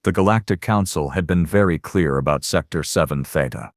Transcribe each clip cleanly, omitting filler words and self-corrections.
The Galactic Council had been very clear about Sector 7 Theta.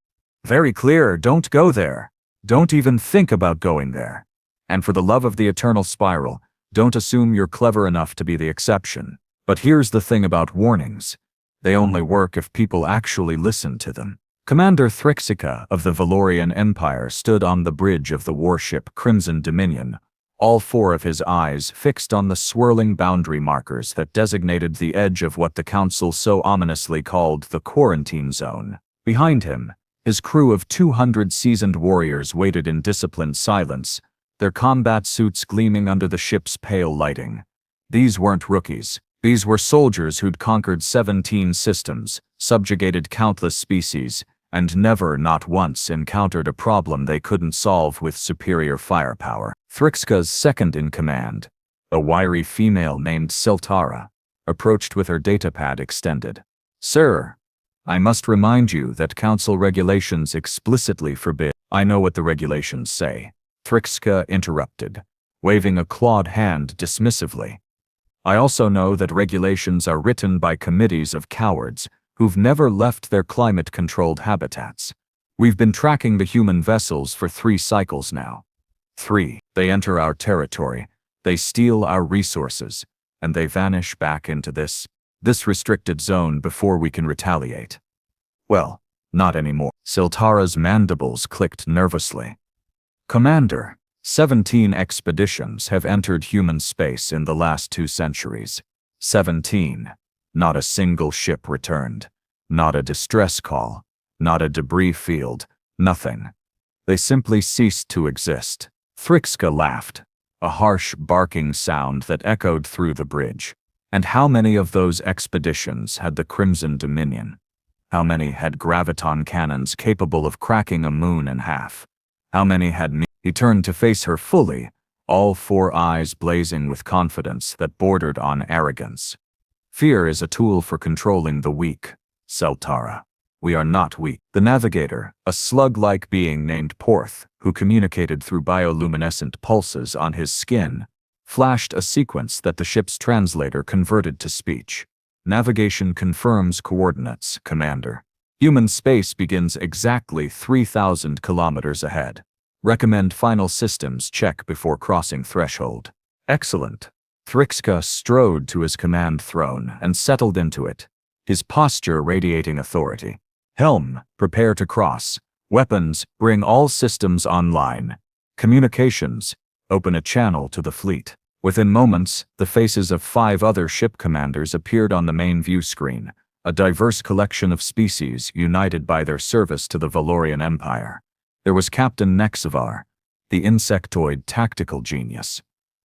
Very clear, don't go there. Don't even think about going there. And for the love of the eternal spiral, don't assume you're clever enough to be the exception. But here's the thing about warnings. They only work if people actually listen to them. Commander Thrix'ka of the Valorian Empire stood on the bridge of the warship Crimson Dominion, all four of his eyes fixed on the swirling boundary markers that designated the edge of what the Council so ominously called the quarantine zone. Behind him, his crew of 200 seasoned warriors waited in disciplined silence, their combat suits gleaming under the ship's pale lighting. These weren't rookies. These were soldiers who'd conquered 17 systems, subjugated countless species, and never, not once, encountered a problem they couldn't solve with superior firepower. Thrix'ka's second-in-command, a wiry female named Siltara, approached with her datapad extended. "Sir, I must remind you that Council regulations explicitly forbid—" "I know what the regulations say," Thrix'ka interrupted, waving a clawed hand dismissively. "I also know that regulations are written by committees of cowards who've never left their climate-controlled habitats. We've been tracking the human vessels for 3 cycles now. 3. They enter our territory, they steal our resources, and they vanish back into this restricted zone before we can retaliate." "Well, not anymore." Siltara's mandibles clicked nervously. "Commander, 17 expeditions have entered human space in the last 2 centuries. 17. Not a single ship returned. Not a distress call. Not a debris field. Nothing. They simply ceased to exist." Thrix'ka laughed, a harsh barking sound that echoed through the bridge. "And how many of those expeditions had the Crimson Dominion? How many had graviton cannons capable of cracking a moon in half? How many had me?" He turned to face her fully, all 4 eyes blazing with confidence that bordered on arrogance. "Fear is a tool for controlling the weak, Siltara. We are not weak." The navigator, a slug-like being named Porth, who communicated through bioluminescent pulses on his skin, flashed a sequence that the ship's translator converted to speech. "Navigation confirms coordinates, Commander. Human space begins exactly 3,000 kilometers ahead. Recommend final systems check before crossing threshold." "Excellent." Thrix'ka strode to his command throne and settled into it, his posture radiating authority. "Helm, prepare to cross. Weapons, bring all systems online. Communications, open a channel to the fleet." Within moments, the faces of 5 other ship commanders appeared on the main view screen, a diverse collection of species united by their service to the Valorian Empire. There was Captain Nexavar, the insectoid tactical genius.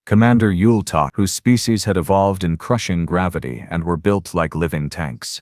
Commander Yulta, whose species had evolved in crushing gravity and were built like living tanks.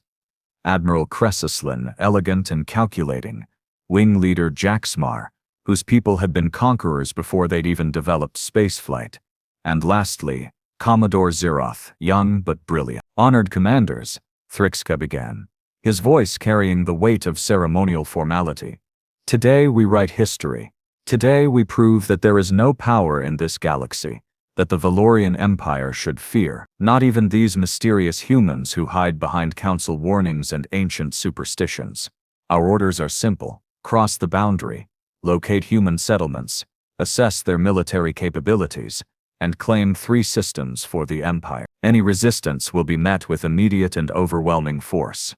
Admiral Cressaslin, elegant and calculating. Wing leader Jaxmar, whose people had been conquerors before they'd even developed spaceflight. And lastly, Commodore Zeroth, young but brilliant. "Honored commanders," Thrix'ka began, his voice carrying the weight of ceremonial formality. "Today we write history. Today we prove that there is no power in this galaxy that the Valorian Empire should fear, not even these mysterious humans who hide behind Council warnings and ancient superstitions. Our orders are simple: cross the boundary, locate human settlements, assess their military capabilities, and claim 3 systems for the Empire. Any resistance will be met with immediate and overwhelming force.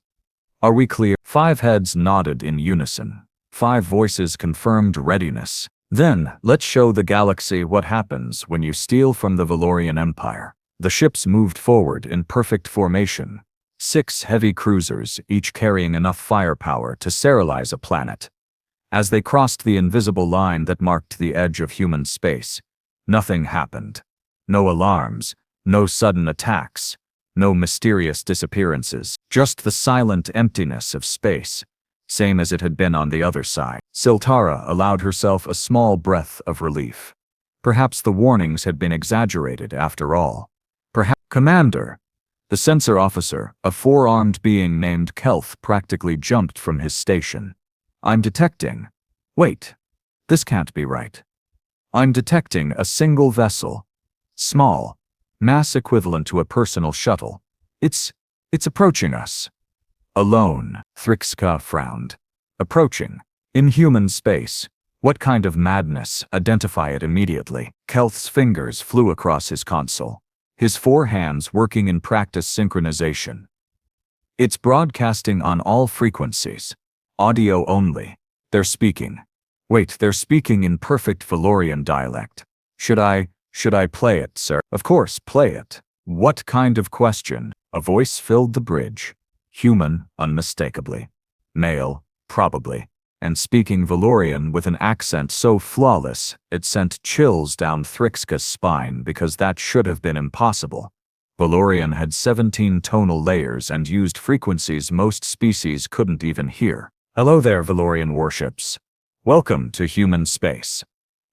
Are we clear?" 5 heads nodded in unison. 5 voices confirmed readiness. "Then, let's show the galaxy what happens when you steal from the Valorian Empire." The ships moved forward in perfect formation. 6 heavy cruisers, each carrying enough firepower to sterilize a planet. As they crossed the invisible line that marked the edge of human space, nothing happened. No alarms, no sudden attacks, no mysterious disappearances, just the silent emptiness of space, same as it had been on the other side. Siltara allowed herself a small breath of relief. Perhaps the warnings had been exaggerated after all. Perhaps— "Commander!" The sensor officer, a 4-armed being named Kelth, practically jumped from his station. "I'm detecting— Wait, this can't be right. I'm detecting a single vessel. Small. Mass equivalent to a personal shuttle. It's It's approaching us. Alone, Thrix'ka frowned. Approaching. In human space. What kind of madness? Identify it immediately. Kelth's fingers flew across his console, his four hands working in practice synchronization. It's broadcasting on all frequencies. Audio only. They're speaking. Wait, they're speaking in perfect Valorian dialect. Should I play it, sir? Of course, play it. What kind of question? A voice filled the bridge. Human, unmistakably. Male, probably. And speaking Valorian with an accent so flawless, it sent chills down Thrix'ka's spine because that should have been impossible. Valorian had 17 tonal layers and used frequencies most species couldn't even hear. Hello there, Valorian warships. Welcome to human space.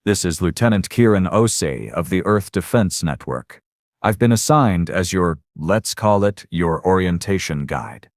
This is Lieutenant Kieran Osei of the Earth Defense Network. I've been assigned as your, let's call it, your orientation guide.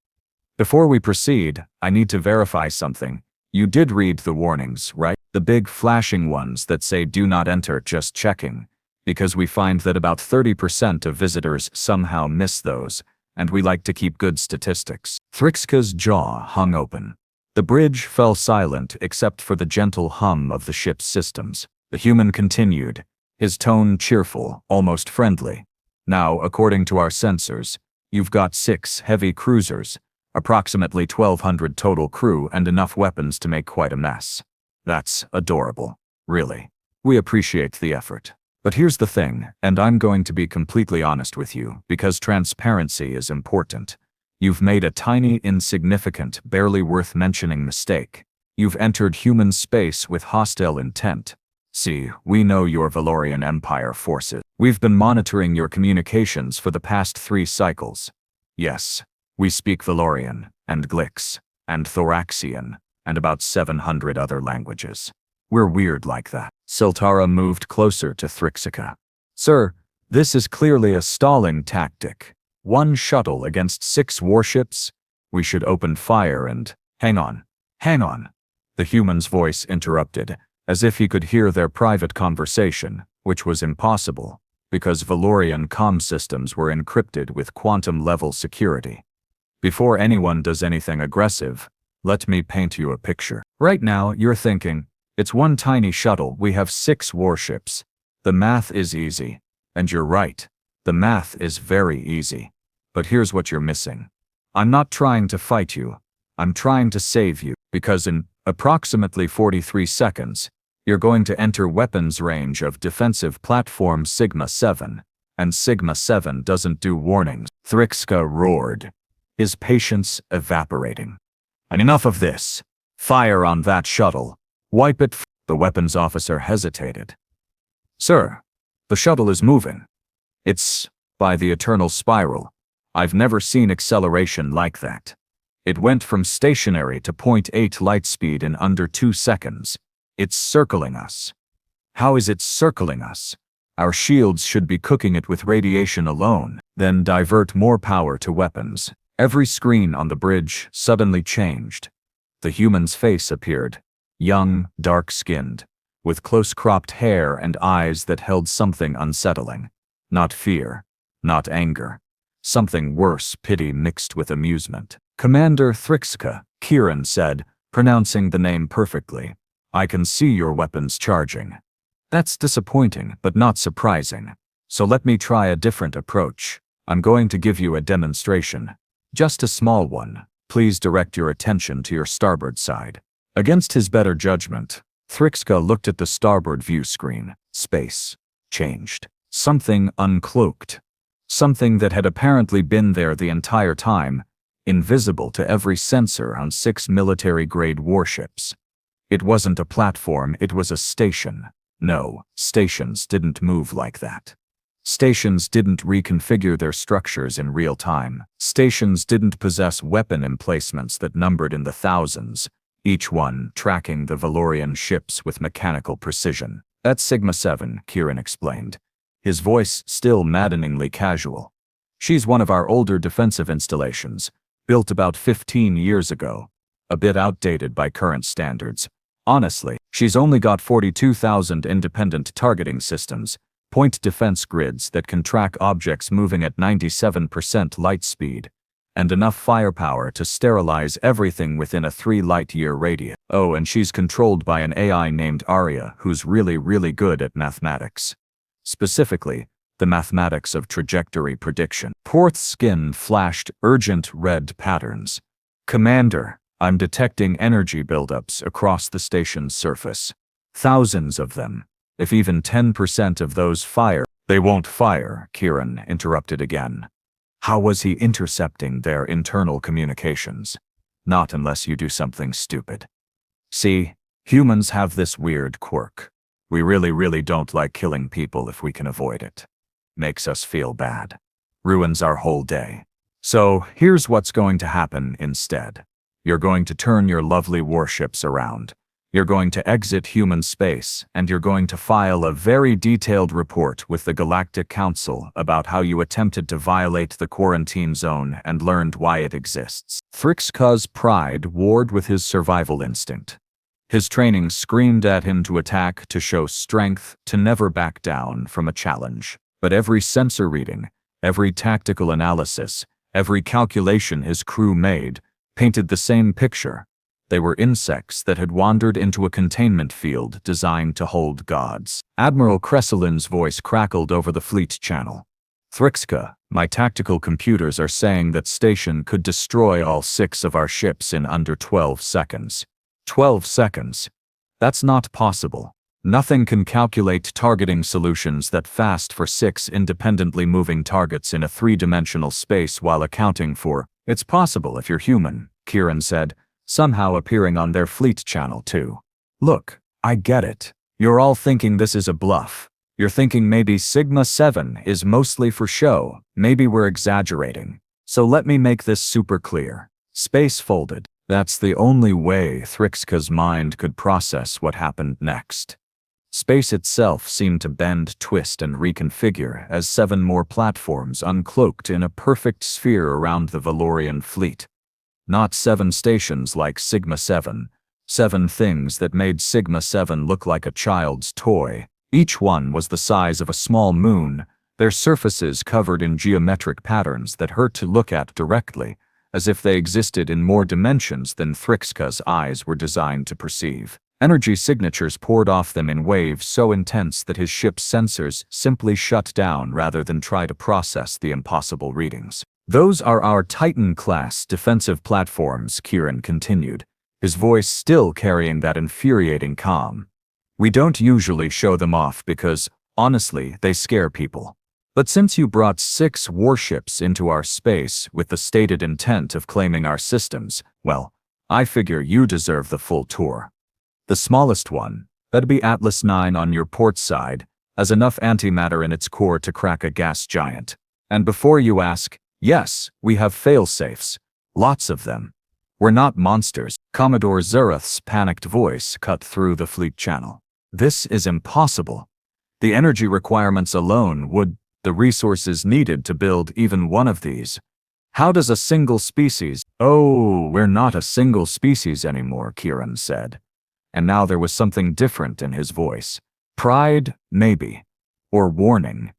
Before we proceed, I need to verify something. You did read the warnings, right? The big flashing ones that say do not enter, just checking. Because we find that about 30% of visitors somehow miss those, and we like to keep good statistics. Thrix'ka's jaw hung open. The bridge fell silent except for the gentle hum of the ship's systems. The human continued, his tone cheerful, almost friendly. Now, according to our sensors, you've got 6 heavy cruisers, approximately 1,200 total crew and enough weapons to make quite a mess. That's adorable. Really. We appreciate the effort. But here's the thing, and I'm going to be completely honest with you, because transparency is important. You've made a tiny, insignificant, barely worth mentioning mistake. You've entered human space with hostile intent. See, we know your Valorian Empire forces. We've been monitoring your communications for the past 3 cycles. Yes. We speak Valorian, and Glix, and Thoraxian, and about 700 other languages. We're weird like that. Siltara moved closer to Thrix'ka. Sir, this is clearly a stalling tactic. 1 shuttle against 6 warships? We should open fire and… Hang on. The human's voice interrupted, as if he could hear their private conversation, which was impossible, because Valorian comm systems were encrypted with quantum-level security. Before anyone does anything aggressive, let me paint you a picture. Right now, you're thinking, it's 1 tiny shuttle, we have 6 warships. The math is easy. And you're right. The math is very easy. But here's what you're missing. I'm not trying to fight you. I'm trying to save you, because in approximately 43 seconds, you're going to enter weapons range of defensive platform Sigma-7, and Sigma-7 doesn't do warnings. Thrix'ka roared, his patience evaporating. And enough of this. Fire on that shuttle. Wipe it. The weapons officer hesitated. Sir, the shuttle is moving. It's, by the eternal spiral. I've never seen acceleration like that. It went from stationary to 0.8 light speed in under 2 seconds. It's circling us. How is it circling us? Our shields should be cooking it with radiation alone, then divert more power to weapons. Every screen on the bridge suddenly changed. The human's face appeared, young, dark-skinned, with close-cropped hair and eyes that held something unsettling. Not fear, not anger. Something worse, pity mixed with amusement. Commander Thrix'ka, Kieran said, pronouncing the name perfectly. I can see your weapons charging. That's disappointing, but not surprising. So let me try a different approach. I'm going to give you a demonstration. Just a small one. Please direct your attention to your starboard side. Against his better judgment, Thrix'ka looked at the starboard view screen. Space changed. Something uncloaked. Something that had apparently been there the entire time, invisible to every sensor on 6 military-grade warships. It wasn't a platform, it was a station. No, stations didn't move like that. Stations didn't reconfigure their structures in real time. Stations didn't possess weapon emplacements that numbered in the thousands, each one tracking the Valorian ships with mechanical precision. That's Sigma-7, Kieran explained, his voice still maddeningly casual. She's one of our older defensive installations, built about 15 years ago, a bit outdated by current standards. Honestly, she's only got 42,000 independent targeting systems, point defense grids that can track objects moving at 97% light speed, and enough firepower to sterilize everything within a 3-light-year radius. Oh, and she's controlled by an AI named Arya who's really good at mathematics. Specifically, the mathematics of trajectory prediction. Porth's skin flashed urgent red patterns. Commander, I'm detecting energy buildups across the station's surface. Thousands of them. If even 10% of those fire— They won't fire, Kieran interrupted again. How was he intercepting their internal communications? Not unless you do something stupid. See, humans have this weird quirk. We really don't like killing people if we can avoid it. Makes us feel bad. Ruins our whole day. So, here's what's going to happen instead. You're going to turn your lovely warships around. You're going to exit human space, and you're going to file a very detailed report with the Galactic Council about how you attempted to violate the quarantine zone and learned why it exists. Thrix'ka's pride warred with his survival instinct. His training screamed at him to attack, to show strength, to never back down from a challenge. But every sensor reading, every tactical analysis, every calculation his crew made, painted the same picture. They were insects that had wandered into a containment field designed to hold gods. Admiral Cresselin's voice crackled over the fleet channel. Thrix'ka, my tactical computers are saying that station could destroy all 6 of our ships in under 12 seconds. 12 seconds? That's not possible. Nothing can calculate targeting solutions that fast for 6 independently moving targets in a 3-dimensional space while accounting for— It's possible if you're human, Kieran said, somehow appearing on their fleet channel too. Look, I get it. You're all thinking this is a bluff. You're thinking maybe Sigma 7 is mostly for show, maybe we're exaggerating. So let me make this super clear. Space folded. That's the only way Thrix'ka's mind could process what happened next. Space itself seemed to bend, twist, and reconfigure as 7 more platforms uncloaked in a perfect sphere around the Valorian fleet. Not 7 stations like Sigma 7, 7 things that made Sigma 7 look like a child's toy. Each one was the size of a small moon, their surfaces covered in geometric patterns that hurt to look at directly, as if they existed in more dimensions than Thrix'ka's eyes were designed to perceive. Energy signatures poured off them in waves so intense that his ship's sensors simply shut down rather than try to process the impossible readings. Those are our Titan-class defensive platforms, Kieran continued, his voice still carrying that infuriating calm. We don't usually show them off because, honestly, they scare people. But since you brought 6 warships into our space with the stated intent of claiming our systems, well, I figure you deserve the full tour. The smallest one, that'd be Atlas 9 on your port side, has enough antimatter in its core to crack a gas giant. And before you ask, yes, we have failsafes. Lots of them. We're not monsters. Commodore Zerath's panicked voice cut through the fleet channel. This is impossible. The energy requirements alone would— the resources needed to build even one of these. How does a single species— Oh, we're not a single species anymore, Kieran said. And now there was something different in his voice. Pride, maybe. Or warning.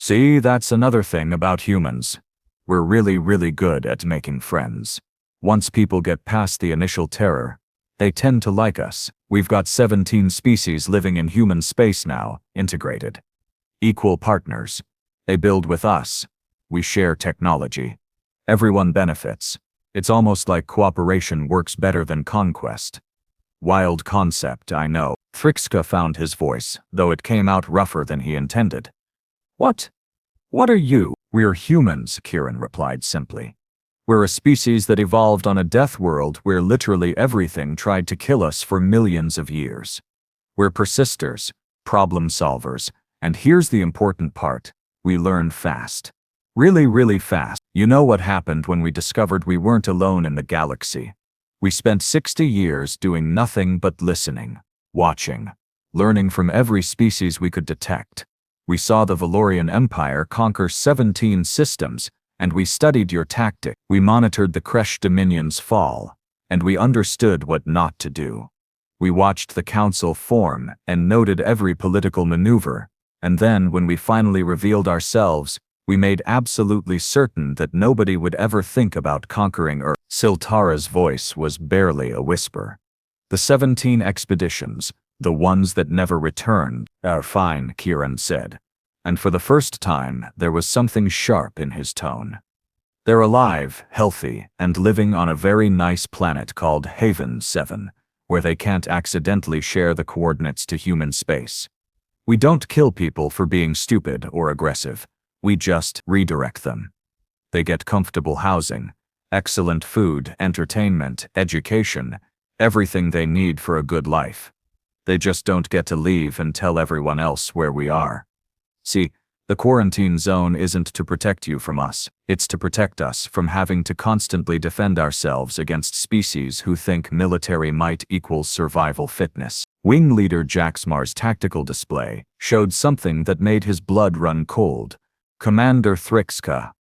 See, that's another thing about humans. We're really good at making friends. Once people get past the initial terror, they tend to like us. We've got 17 species living in human space now, integrated. Equal partners. They build with us. We share technology. Everyone benefits. It's almost like cooperation works better than conquest. Wild concept, I know. Thrix'ka found his voice, though it came out rougher than he intended. What? What are you? We're humans, Kieran replied simply. We're a species that evolved on a death world where literally everything tried to kill us for millions of years. We're persisters, problem solvers, and here's the important part. We learn fast. Really fast. You know what happened when we discovered we weren't alone in the galaxy? We spent 60 years doing nothing but listening, watching, learning from every species we could detect. We saw the Valorian Empire conquer 17 systems, and we studied your tactic. We monitored the Kresh Dominion's fall, and we understood what not to do. We watched the council form and noted every political maneuver, and then when we finally revealed ourselves, We made absolutely certain that nobody would ever think about conquering Earth. Siltara's voice was barely a whisper. The 17 expeditions, the ones that never returned, are fine, Kieran said. And for the first time, there was something sharp in his tone. They're alive, healthy, and living on a very nice planet called Haven 7, where they can't accidentally share the coordinates to human space. We don't kill people for being stupid or aggressive. We just redirect them. They get comfortable housing, excellent food, entertainment, education, everything they need for a good life. They just don't get to leave and tell everyone else where we are. See, the quarantine zone isn't to protect you from us, it's to protect us from having to constantly defend ourselves against species who think military might equals survival fitness. Wing Leader Jaxmar's tactical display showed something that made his blood run cold. Commander Thrix'ka.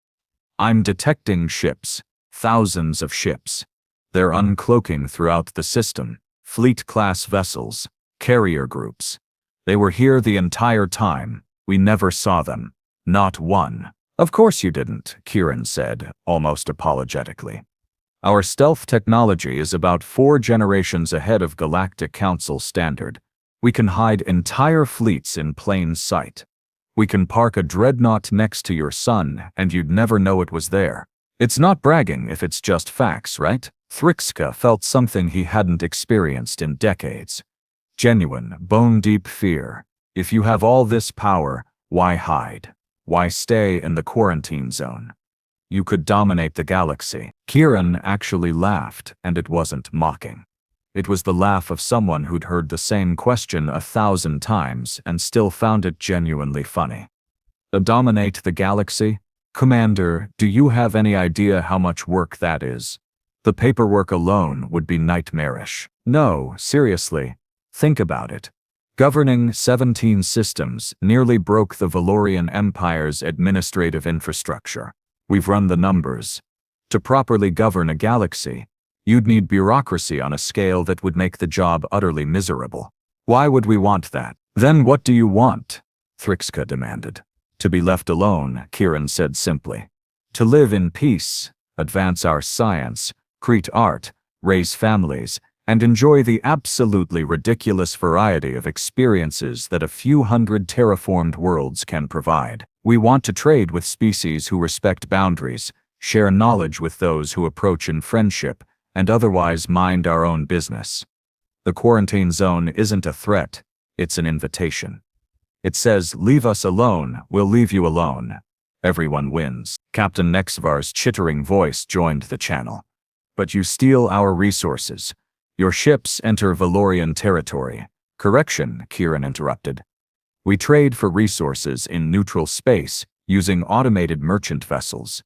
I'm detecting ships, thousands of ships. They're uncloaking throughout the system, fleet-class vessels, carrier groups. They were here the entire time. We never saw them. Not one. Of course you didn't, Kieran said, almost apologetically. Our stealth technology is about 4 generations ahead of Galactic Council standard. We can hide entire fleets in plain sight. We can park a dreadnought next to your sun and you'd never know it was there. It's not bragging if it's just facts, right? Thrix'ka felt something he hadn't experienced in decades. Genuine, bone-deep fear. If you have all this power, why hide? Why stay in the quarantine zone? You could dominate the galaxy. Kieran actually laughed, and it wasn't mocking. It was the laugh of someone who'd heard the same question 1,000 times and still found it genuinely funny. Dominate the galaxy? Commander, do you have any idea how much work that is? The paperwork alone would be nightmarish. No, seriously. Think about it. Governing 17 systems nearly broke the Valorian Empire's administrative infrastructure. We've run the numbers. To properly govern a galaxy, you'd need bureaucracy on a scale that would make the job utterly miserable. Why would we want that? Then what do you want? Thrix'ka demanded. To be left alone, Kieran said simply. To live in peace, advance our science, create art, raise families, and enjoy the absolutely ridiculous variety of experiences that a few hundred terraformed worlds can provide. We want to trade with species who respect boundaries, share knowledge with those who approach in friendship, and otherwise mind our own business. The quarantine zone isn't a threat, it's an invitation. It says, leave us alone, we'll leave you alone. Everyone wins. Captain Nexvar's chittering voice joined the channel. But you steal our resources. Your ships enter Valorian territory. Correction, Kieran interrupted. We trade for resources in neutral space using automated merchant vessels.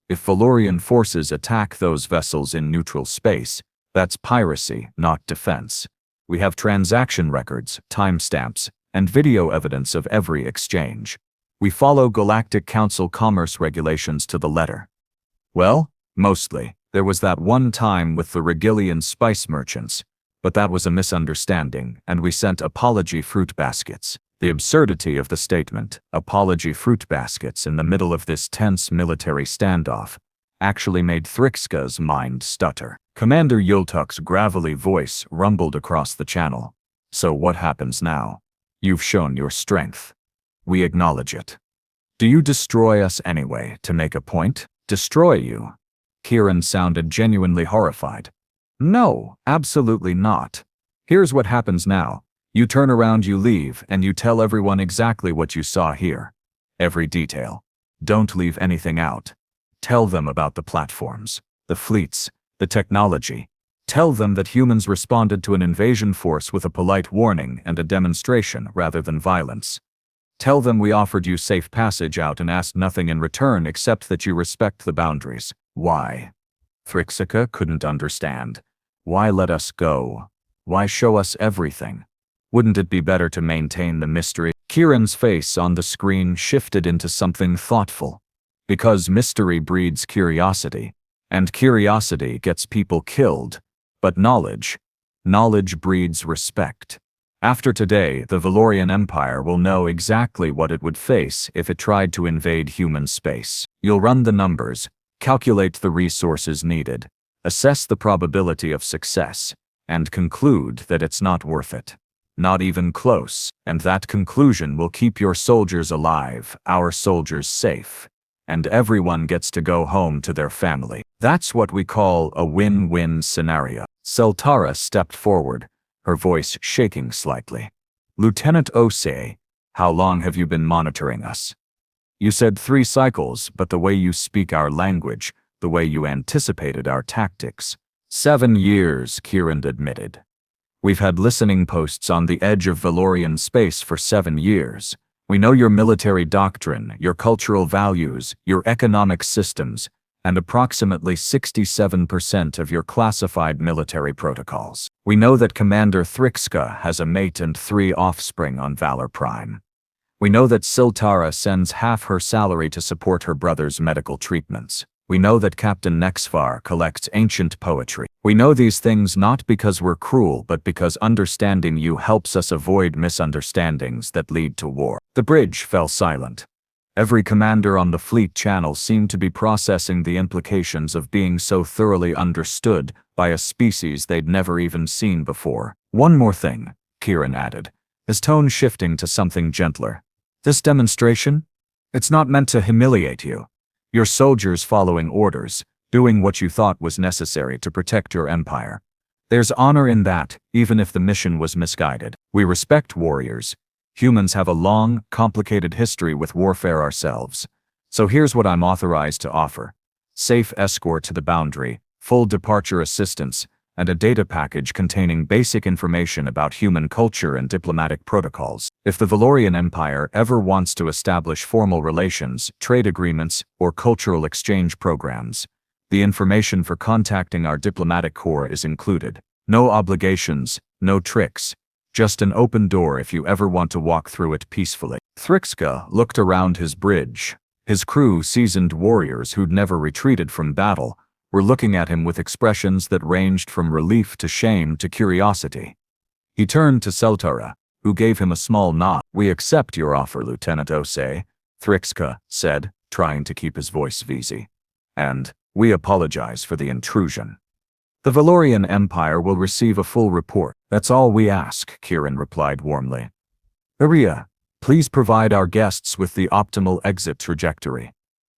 If Valorian forces attack those vessels in neutral space, that's piracy, not defense. We have transaction records, timestamps, and video evidence of every exchange. We follow Galactic Council commerce regulations to the letter. Well, mostly. There was that one time with the Regillian spice merchants, but that was a misunderstanding, and we sent apology fruit baskets. The absurdity of the statement, apology fruit baskets in the middle of this tense military standoff, actually made Thrix'ka's mind stutter. Commander Yultuk's gravelly voice rumbled across the channel. So what happens now? You've shown your strength. We acknowledge it. Do you destroy us anyway to make a point? Destroy you? Kieran sounded genuinely horrified. No, absolutely not. Here's what happens now. You turn around, you leave, and you tell everyone exactly what you saw here. Every detail. Don't leave anything out. Tell them about the platforms, the fleets, the technology. Tell them that humans responded to an invasion force with a polite warning and a demonstration rather than violence. Tell them we offered you safe passage out and asked nothing in return except that you respect the boundaries. Why? Thrix'ka couldn't understand. Why let us go? Why show us everything? Wouldn't it be better to maintain the mystery? Kieran's face on the screen shifted into something thoughtful. Because mystery breeds curiosity, and curiosity gets people killed. But knowledge breeds respect. After today, the Valorian Empire will know exactly what it would face if it tried to invade human space. You'll run the numbers, calculate the resources needed, assess the probability of success, and conclude that it's not worth it. Not even close, and that conclusion will keep your soldiers alive, our soldiers safe, and everyone gets to go home to their family. That's what we call a win-win scenario. Seltara stepped forward, her voice shaking slightly. Lieutenant Osei, how long have you been monitoring us? You said 3 cycles, but the way you speak our language, the way you anticipated our tactics. 7 years, Kieran admitted. We've had listening posts on the edge of Valorian space for 7 years. We know your military doctrine, your cultural values, your economic systems, and approximately 67% of your classified military protocols. We know that Commander Thrix'ka has a mate and 3 offspring on Valor Prime. We know that Siltara sends half her salary to support her brother's medical treatments. We know that Captain Nexvar collects ancient poetry. We know these things not because we're cruel, but because understanding you helps us avoid misunderstandings that lead to war. The bridge fell silent. Every commander on the fleet channel seemed to be processing the implications of being so thoroughly understood by a species they'd never even seen before. One more thing, Kieran added, his tone shifting to something gentler. This demonstration? It's not meant to humiliate you. Your soldiers following orders, doing what you thought was necessary to protect your empire. There's honor in that, even if the mission was misguided. We respect warriors. Humans have a long, complicated history with warfare ourselves. So here's what I'm authorized to offer. Safe escort to the boundary, full departure assistance, and a data package containing basic information about human culture and diplomatic protocols. If the Valorian Empire ever wants to establish formal relations, trade agreements, or cultural exchange programs, the information for contacting our diplomatic corps is included. No obligations, no tricks. Just an open door if you ever want to walk through it peacefully. Thrix'ka looked around his bridge. His crew, seasoned warriors who'd never retreated from battle, were looking at him with expressions that ranged from relief to shame to curiosity. He turned to Seltara, who gave him a small nod. We accept your offer, Lieutenant Osei, Thrix'ka said, trying to keep his voice easy. And we apologize for the intrusion. The Valorian Empire will receive a full report. That's all we ask, Kieran replied warmly. Aria, please provide our guests with the optimal exit trajectory.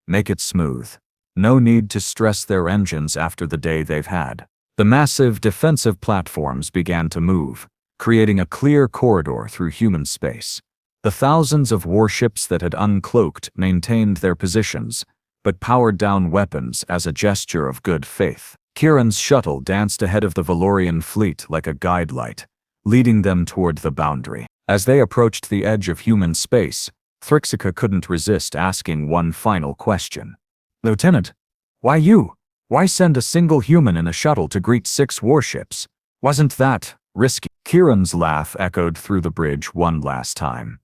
Make it smooth. No need to stress their engines after the day they've had. The massive defensive platforms began to move, creating a clear corridor through human space. The thousands of warships that had uncloaked maintained their positions, but powered down weapons as a gesture of good faith. Kieran's shuttle danced ahead of the Valorian fleet like a guide light, leading them toward the boundary. As they approached the edge of human space, Thrix'ka couldn't resist asking one final question. Lieutenant, why you? Why send a single human in a shuttle to greet 6 warships? Wasn't that risky? Kieran's laugh echoed through the bridge one last time.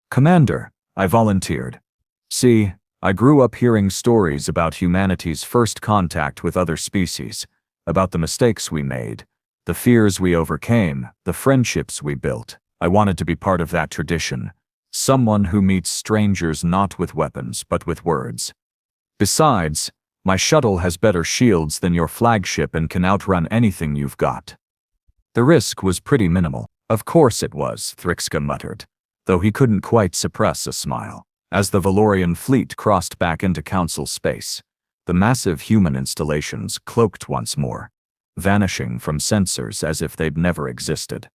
Commander, I volunteered. See, I grew up hearing stories about humanity's first contact with other species, about the mistakes we made, the fears we overcame, the friendships we built. I wanted to be part of that tradition. Someone who meets strangers not with weapons but with words. Besides, my shuttle has better shields than your flagship and can outrun anything you've got. The risk was pretty minimal. Of course it was, Thrix'ka muttered, though he couldn't quite suppress a smile. As the Valorian fleet crossed back into Council space, the massive human installations cloaked once more, vanishing from sensors as if they'd never existed.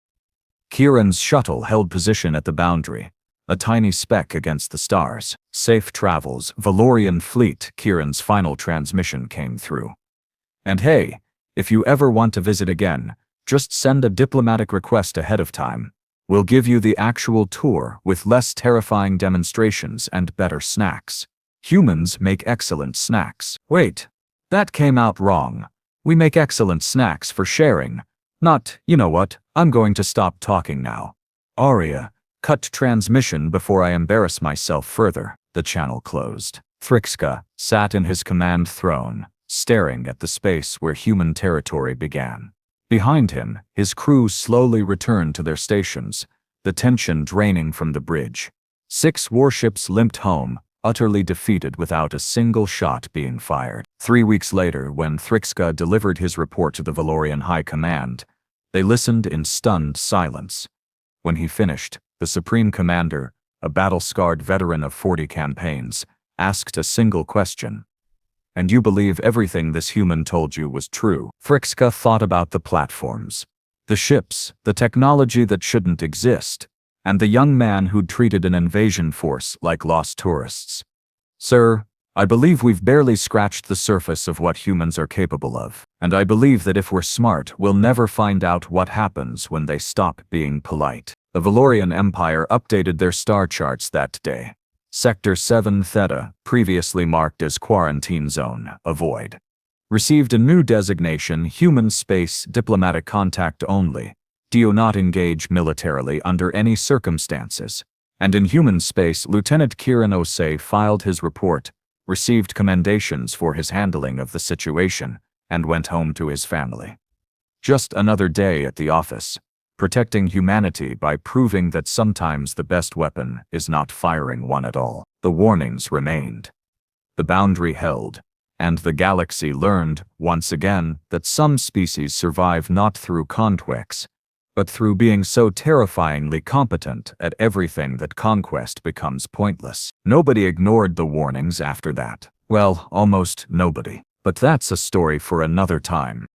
Kieran's shuttle held position at the boundary, a tiny speck against the stars. Safe travels, Valorian fleet. Kieran's final transmission came through. And hey, if you ever want to visit again, just send a diplomatic request ahead of time. We'll give you the actual tour with less terrifying demonstrations and better snacks. Humans make excellent snacks. Wait, that came out wrong. We make excellent snacks for sharing. Not, you know what, I'm going to stop talking now. Aria, cut transmission before I embarrass myself further. The channel closed. Thrix'ka sat in his command throne, staring at the space where human territory began. Behind him, his crew slowly returned to their stations, the tension draining from the bridge. 6 warships limped home, utterly defeated without a single shot being fired. 3 weeks later, when Thrix'ka delivered his report to the Valorian High Command, they listened in stunned silence. When he finished, the Supreme Commander, a battle-scarred veteran of 40 campaigns, asked a single question. "And you believe everything this human told you was true?" Thrix'ka thought about the platforms, the ships, the technology that shouldn't exist, and the young man who'd treated an invasion force like lost tourists. "Sir, I believe we've barely scratched the surface of what humans are capable of, and I believe that if we're smart, we'll never find out what happens when they stop being polite." The Valorian Empire updated their star charts that day. Sector 7 Theta, previously marked as Quarantine Zone, Avoid, received a new designation: Human Space Diplomatic Contact Only. Do not engage militarily under any circumstances. And in human space, Lieutenant Kieran Osei filed his report, received commendations for his handling of the situation, and went home to his family. Just another day at the office, protecting humanity by proving that sometimes the best weapon is not firing one at all. The warnings remained. The boundary held, and the galaxy learned, once again, that some species survive not through conquest, but through being so terrifyingly competent at everything that conquest becomes pointless. Nobody ignored the warnings after that. Well, almost nobody. But that's a story for another time.